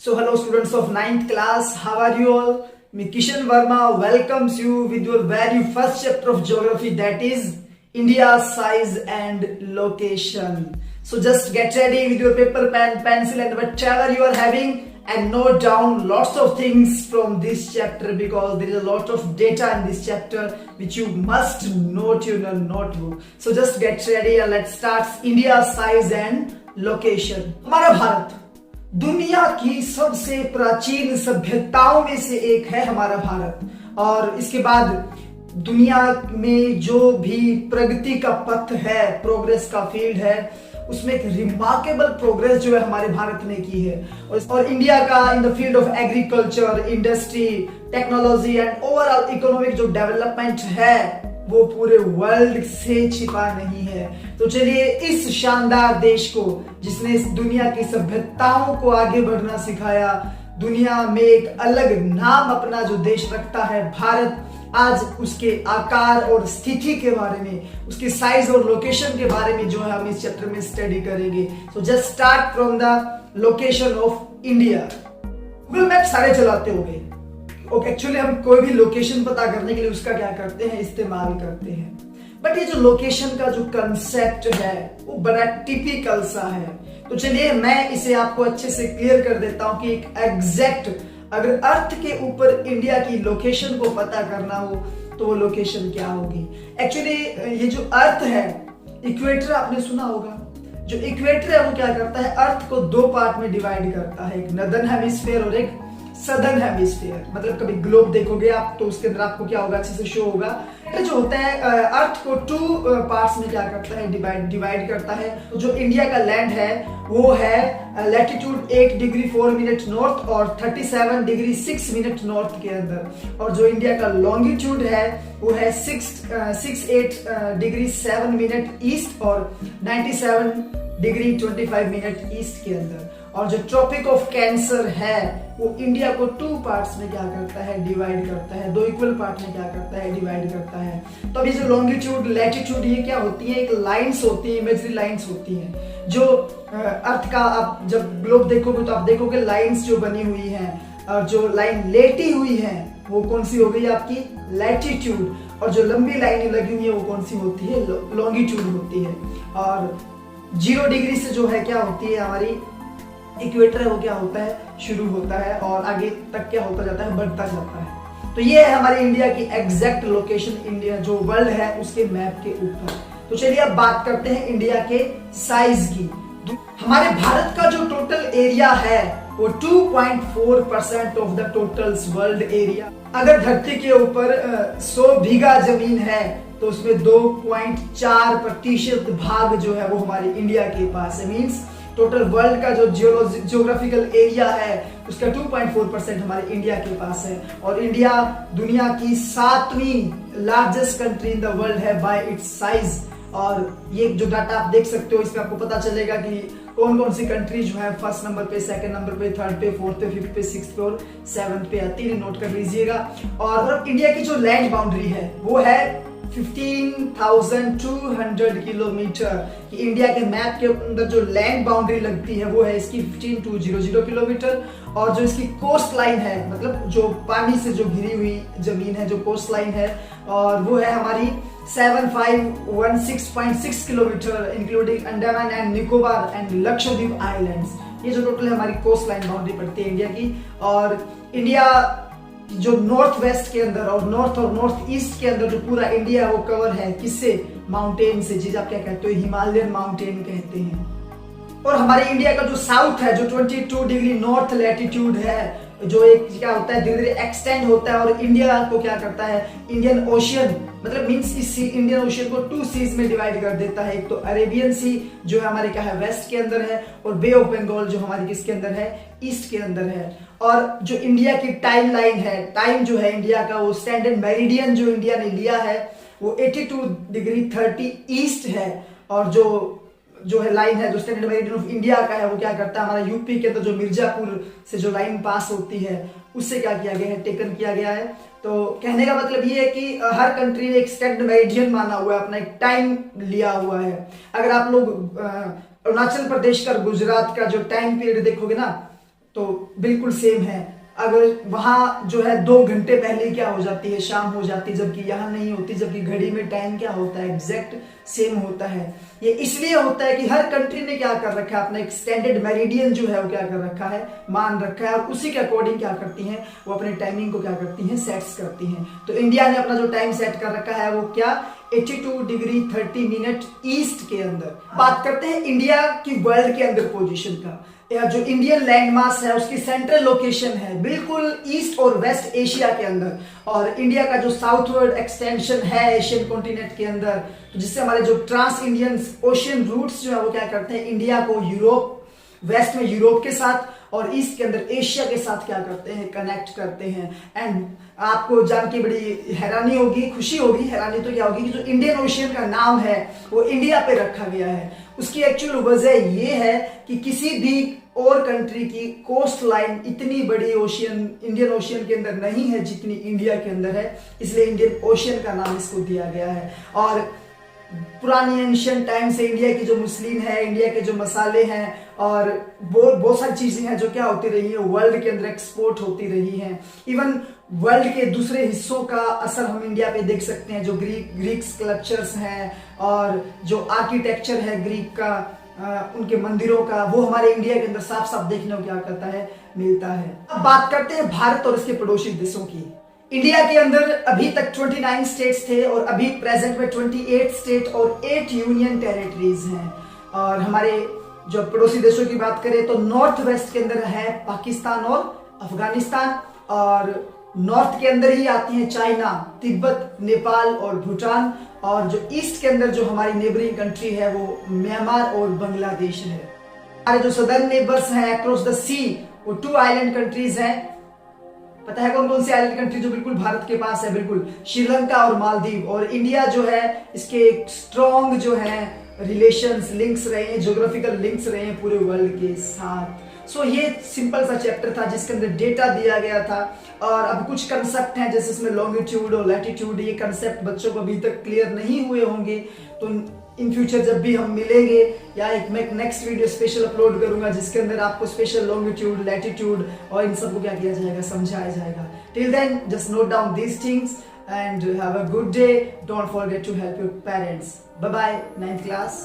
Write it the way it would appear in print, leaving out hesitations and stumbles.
So hello students of 9th class, how are you all? Me Kishan Verma welcomes you with your very first chapter of geography, that is India size and location. So just get ready with your paper, pen, pencil and whatever you are having and note down lots of things from this chapter because there is a lot of data in this chapter which you must note in your notebook. So just get ready and let's start India size and location. हमारा भारत दुनिया की सबसे प्राचीन सभ्यताओं में से एक है हमारा भारत, और इसके बाद दुनिया में जो भी प्रगति का पथ है, प्रोग्रेस का फील्ड है, उसमें एक रिमार्केबल प्रोग्रेस जो है हमारे भारत ने की है। और इंडिया का in the field of agriculture, industry, technology and overall economic जो डेवलपमेंट है वो पूरे वर्ल्ड से छिपा नहीं है। तो चलिए इस शानदार देश को, जिसने इस दुनिया की सभ्यताओं को आगे बढ़ना सिखाया, दुनिया में एक अलग नाम अपना जो देश रखता है भारत, आज उसके आकार और स्थिति के बारे में, उसकी साइज और लोकेशन के बारे में जो है हम इस चैप्टर में स्टडी करेंगे। So just start from the location of India. Google map सारे चलाते होंगे। ओके, एक्चुअली हम कोई भी लोकेशन पता करने के लिए उसका क्या करते हैं, इस्तेमाल करते हैं। बट ये जो लोकेशन का जो कंसेप्ट है वो बड़ा टिपिकल सा है। तो चलिए मैं इसे आपको अच्छे से क्लियर कर देता हूं कि एक एग्जैक्ट, अगर अर्थ के ऊपर इंडिया की लोकेशन को पता करना हो तो वो लोकेशन क्या होगी। एक्चुअली ये जो अर्थ है, इक्वेटर आपने सुना होगा। जो इक्वेटर है वो क्या करता है, अर्थ को दो पार्ट में डिवाइड करता है, एक नॉर्दर्न हेमिस्फीयर और एक सदर्न हेमिस्फीयर। मतलब कभी ग्लोब देखोगे आप तो उसके अंदर आपको क्या होगा, अच्छे से शो होगा। ये जो होता है अर्थ को टू पार्ट्स में क्या करता है, डिवाइड करता है। तो जो इंडिया का लैंड है वो है लैटिट्यूड 8 डिग्री 4 मिनट नॉर्थ और 37 डिग्री 6 मिनट नॉर्थ के अंदर, और जो इंडिया का लॉन्गिट्यूड है वो है 68 डिग्री 7 मिनट ईस्ट और 97 डिग्री 25 मिनट ईस्ट के अंदर। और जो ट्रॉपिक ऑफ कैंसर है वो इंडिया को टू पार्ट्स में क्या करता है, डिवाइड करता है, दो इक्वल पार्ट में क्या करता है, डिवाइड करता है। तो अभी जो लॉन्गिट्यूड, लैटिट्यूड, ये क्या होती है, एक लाइंस होती है, इमेजरी लाइंस होती हैं। जो अर्थ का आप जब ग्लोब देखोगे तो आप देखोगे लाइंस जो बनी हुई हैं, और जो लाइन लेटी हुई है वो कौन सी हो गई आपकी, लैटिट्यूड, और जो लंबी लाइन लगी हुई है वो कौन सी होती है, लॉन्गिट्यूड होती है। और 0 डिग्री से जो है क्या होती है, हमारी इक्वेटर है वो क्या होता है, शुरू होता है और आगे तक क्या होता जाता है, बढ़ता जाता है। तो ये है हमारे इंडिया की एग्जैक्ट लोकेशन, इंडिया जो वर्ल्ड है उसके मैप के ऊपर। तो चलिए अब बात करते हैं इंडिया के साइज की। हमारे भारत का जो टोटल एरिया है वो 2.4% of the total world area. अगर धरती के ऊपर 100 बीघा जमीन है तो उसमें 2.4% भाग जो है वो हमारे इंडिया के पास है। मीन्स टोटल वर्ल्ड का जो जियोग्राफिकल एरिया है उसका 2.4% हमारे इंडिया के पास है। और इंडिया दुनिया की 7वीं largest country in the world है बाय इट्स साइज। और ये जो डाटा आप देख सकते हो इसमें आपको पता चलेगा कि कौन कौन सी कंट्री जो है फर्स्ट नंबर पे, सेकंड नंबर पे, थर्ड पे, फोर्थ पे, फिफ्थ पे, सिक्स्थ पे और सेवंथ पे आती है, नोट कर लीजिएगा। और इंडिया की जो लैंड बाउंड्री है वो है 15,200 किलोमीटर। कि इंडिया के मैप के अंदर जो लैंड बाउंड्री लगती है वो है इसकी 15,200 किलोमीटर। और जो इसकी कोस्ट लाइन है, मतलब जो पानी से जो घिरी हुई जमीन है, जो कोस्ट लाइन है, और वो है हमारी 7516.6 kilometre, including Andaman and Nicobar and Lakshadweep islands. ये जो टोटल हमारी कोस्ट लाइन बाउंड्री पड़ती है इंडिया की। और इंडिया जो नॉर्थ वेस्ट के अंदर और नॉर्थ ईस्ट के अंदर जो पूरा इंडिया है वो कवर है किससे, माउंटेन से, जिसे आप क्या कहते हो, हिमालयन माउंटेन कहते हैं। और हमारे इंडिया का जो साउथ है, जो 22 डिग्री नॉर्थ लैटिट्यूड है, जो एक क्या होता है, धीरे धीरे एक्सटेंड होता है और इंडिया को क्या करता है, इंडियन ओशियन, मतलब मींस इस इंडियन ओशियन को 2 सीज में डिवाइड कर देता है। एक तो अरेबियन सी जो है हमारे क्या है, वेस्ट के अंदर है, और बे ऑफ बंगाल जो हमारी किसके अंदर है, ईस्ट के अंदर है। और जो इंडिया की टाइम लाइन है, टाइम जो है इंडिया का, वो स्टैंडर्ड मेरिडियन जो इंडिया ने लिया है वो 82 डिग्री 30 ईस्ट है। और जो है लाइन है, जो स्टैंडर्ड मेरिडियन ऑफ इंडिया का है वो क्या करता है, हमारा यूपी के अंदर जो मिर्जापुर से जो लाइन पास होती है उससे क्या किया गया है, टेकन किया गया है। तो कहने का मतलब ये है कि हर कंट्री ने एक स्टैंडर्ड मेरिडियन माना हुआ है, अपना एक टाइम लिया हुआ है। अगर आप लोग अरुणाचल प्रदेश का, गुजरात का जो टाइम पीरियड देखोगे ना, तो बिल्कुल सेम है। अगर वहां जो है 2 घंटे पहले क्या हो जाती है, शाम हो जाती है, जबकि यहाँ नहीं होती, जबकि घड़ी में टाइम क्या होता है, एग्जैक्ट सेम होता है। ये इसलिए होता है कि हर कंट्री ने क्या कर रखा है, अपना एक स्टैंडर्ड मेरिडियन जो है वो क्या कर रखा है, मान रखा है, और उसी के अकॉर्डिंग क्या करती हैं, वो अपने टाइमिंग को क्या करती हैं, सेट्स करती हैं। तो इंडिया ने अपना जो टाइम सेट कर रखा है वो क्या, 82 डिग्री 30 मिनट ईस्ट के अंदर। बात करते हैं इंडिया की वर्ल्ड के अंदर पोजीशन का। या जो इंडियन लैंडमास है उसकी सेंट्रल लोकेशन है बिल्कुल ईस्ट और वेस्ट एशिया के अंदर, और इंडिया का जो साउथवर्ड एक्सटेंशन है एशियन कॉन्टिनेंट के अंदर, तो जिससे हमारे जो ट्रांस इंडियन ओशियन रूट्स जो है वो क्या करते हैं, इंडिया को यूरोप, वेस्ट में यूरोप के साथ और ईस्ट के अंदर एशिया के साथ क्या करते हैं, कनेक्ट करते हैं। एंड आपको जान के बड़ी हैरानी होगी, खुशी होगी, हैरानी तो क्या होगी कि जो इंडियन ओशियन का नाम है वो इंडिया पे रखा गया है। उसकी एक्चुअल वजह ये है कि किसी भी और कंट्री की कोस्ट लाइन इतनी बड़ी ओशियन, इंडियन ओशियन के अंदर नहीं है जितनी इंडिया के अंदर है, इसलिए इंडियन ओशियन का नाम इसको दिया गया है। और पुरानी एंशियंट टाइम से इंडिया की जो मुस्लिम है, इंडिया के जो मसाले हैं और बहुत सारी चीजें हैं जो क्या होती रही है, वर्ल्ड के अंदर एक्सपोर्ट होती रही हैं। इवन वर्ल्ड के दूसरे हिस्सों का असर हम इंडिया पे देख सकते हैं। जो ग्रीक स्कल्पचर्स हैं और जो आर्किटेक्चर है ग्रीक का, उनके मंदिरों का, वो हमारे इंडिया के अंदर साफ साफ देखने को क्या करता है, मिलता है। अब बात करते हैं भारत और इसके पड़ोसी देशों की। इंडिया के अंदर अभी तक 29 स्टेट्स थे और अभी प्रेजेंट में 28 स्टेट और 8 यूनियन टेरिटरीज हैं। और हमारे जो पड़ोसी देशों की बात करें तो नॉर्थ वेस्ट के अंदर है पाकिस्तान और अफगानिस्तान, और नॉर्थ के अंदर ही आती हैं चाइना, तिब्बत, नेपाल और भूटान, और जो ईस्ट के अंदर जो हमारी नेबरिंग कंट्री है वो म्यांमार और बांग्लादेश है। हमारे जो सदर्न नेबर्स हैं अक्रॉस द सी वो 2 आइलैंड कंट्रीज हैं। पता है कौन कौन सी आइलैंड कंट्री जो बिल्कुल भारत के पास है, बिल्कुल श्रीलंका और मालदीव। और इंडिया जो है इसके स्ट्रॉन्ग जो है रिलेशंस, लिंक्स रहे हैं, ज्योग्राफिकल लिंक्स रहे हैं पूरे वर्ल्ड के साथ। सो ये सिंपल सा चैप्टर था जिसके अंदर डेटा दिया गया था, और अब कुछ कंसेप्ट हैं जैसे इसमें लॉन्गिट्यूड और लैटिट्यूड, ये कंसेप्ट बच्चों को अभी तक क्लियर नहीं हुए होंगे। तो इन फ्यूचर जब भी हम मिलेंगे या एक मैं नेक्स्ट वीडियो स्पेशल अपलोड करूंगा जिसके अंदर आपको स्पेशल लॉन्गिट्यूड, लैटिट्यूड और इन सबको क्या किया जाएगा, समझाया जाएगा। Till then just note down these things and have a good day. Don't forget to help your parents. Bye bye, 9th class.